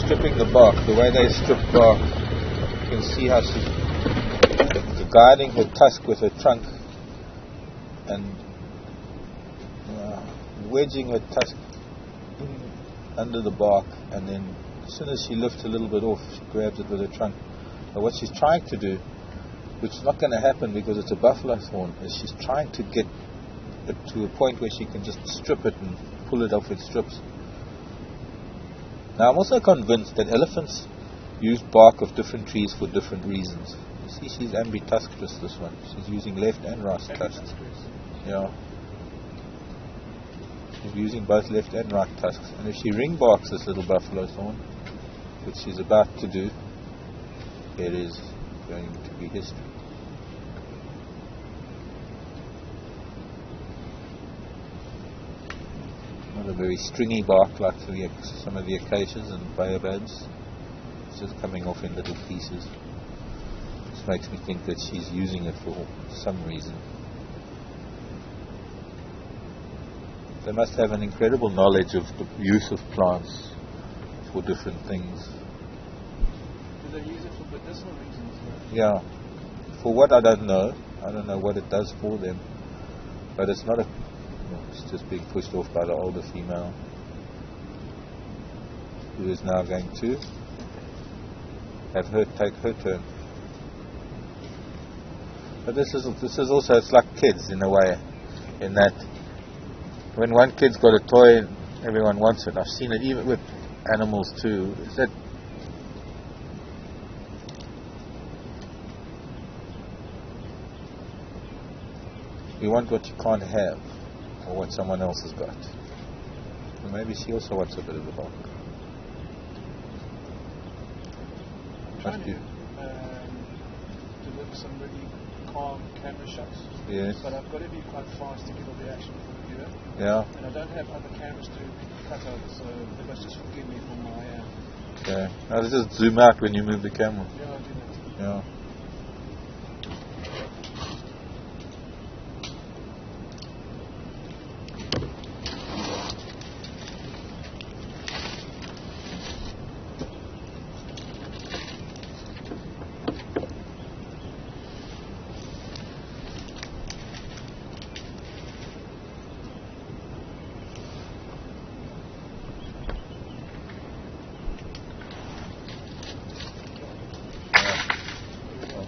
stripping the bark, the way they strip bark, you can see how she's guiding her tusk with her trunk and wedging her tusk in under the bark, and then as soon as she lifts a little bit off, she grabs it with her trunk. But what she's trying to do, which is not going to happen because it's a buffalo thorn, is she's trying to get it to a point where she can just strip it and pull it off its strips. Now I'm also convinced that elephants use bark of different trees for different reasons. You see, she's ambidextrous, this one. She's using left and right tusks. Yeah. She's using both left and right tusks. And if she ring barks this little buffalo thorn, which she's about to do, it is going to be history. Not a very stringy bark like some of the acacias and baobabs. It's just coming off in little pieces. This makes me think that she's using it for some reason. They must have an incredible knowledge of the use of plants for different things. Do they use it for medicinal reasons? Yeah. For what, I don't know. I don't know what it does for them. But it's not a... It's just being pushed off by the older female, who is now going to have her take her turn. But this is also, it's like kids in a way, in that when one kid's got a toy, everyone wants it. I've seen it even with animals too. Is that you want what you can't have, or what someone else has got. Or maybe she also wants a bit of the bark. I'm trying to deliver some really calm camera shots. Yes. But I've got to be quite fast to get all the action for the viewer. Yeah. And I don't have other cameras to cut out, so they must just forgive me for my... Okay. Now just zoom out when you move the camera. Yeah, I'll do that. Yeah.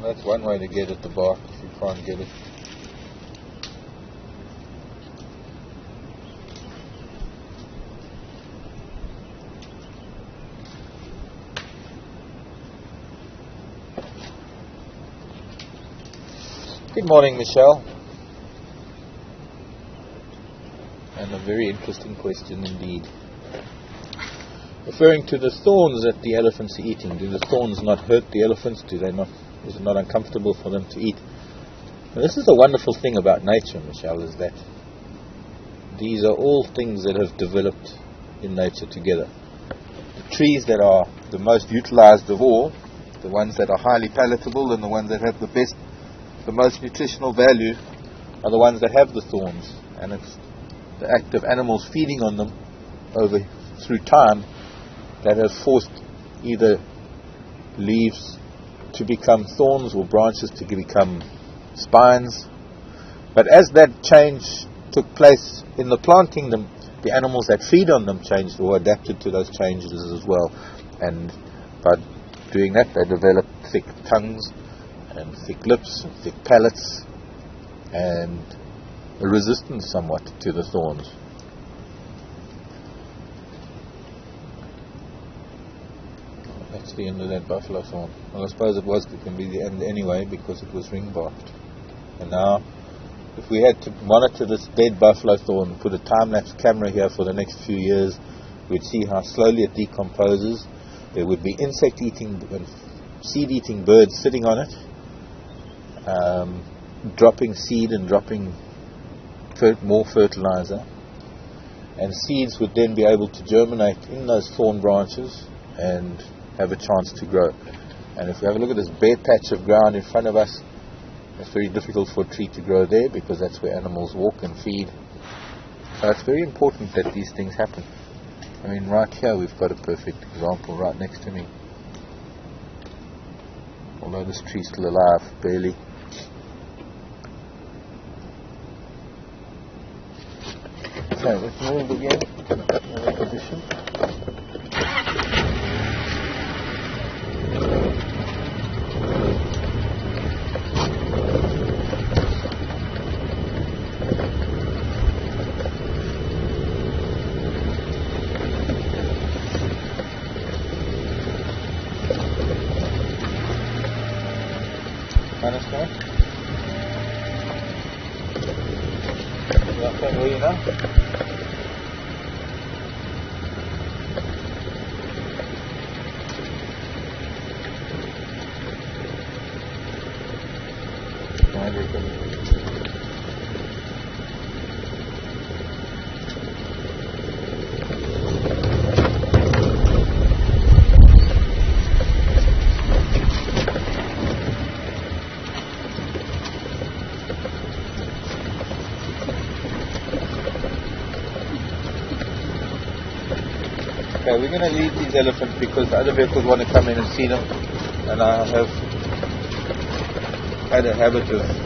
That's one way to get at the bark if you can't get it. Good morning, Michelle. And a very interesting question indeed. Referring to the thorns that the elephants are eating, do the thorns not hurt the elephants? Do they not? Is it not uncomfortable for them to eat? Now, this is the wonderful thing about nature, Michelle, is that these are all things that have developed in nature together. The trees that are the most utilized of all, the ones that are highly palatable and the ones that have the most nutritional value, are the ones that have the thorns. And it's the act of animals feeding on them through time that has forced either leaves to become thorns or branches to become spines. But as that change took place in the plant kingdom, the animals that feed on them changed or adapted to those changes as well. And by doing that, they developed thick tongues and thick lips and thick palates and a resistance somewhat to the thorns. That's the end of that buffalo thorn. Well, I suppose it can be the end anyway, because it was ring barked. And now, if we had to monitor this dead buffalo thorn, put a time-lapse camera here for the next few years, we'd see how slowly it decomposes. There would be insect-eating and seed-eating birds sitting on it, dropping seed and dropping more fertilizer. And seeds would then be able to germinate in those thorn branches and have a chance to grow. And if we have a look at this bare patch of ground in front of us, it's very difficult for a tree to grow there, because that's where animals walk and feed. So it's very important that these things happen. I mean, right here we've got a perfect example right next to me. Although this tree's still alive, barely. So let's move again. Another position. Understand? That thing where you know? Okay, we're going to leave these elephants because the other vehicles want to come in and see them, and I have had a habit of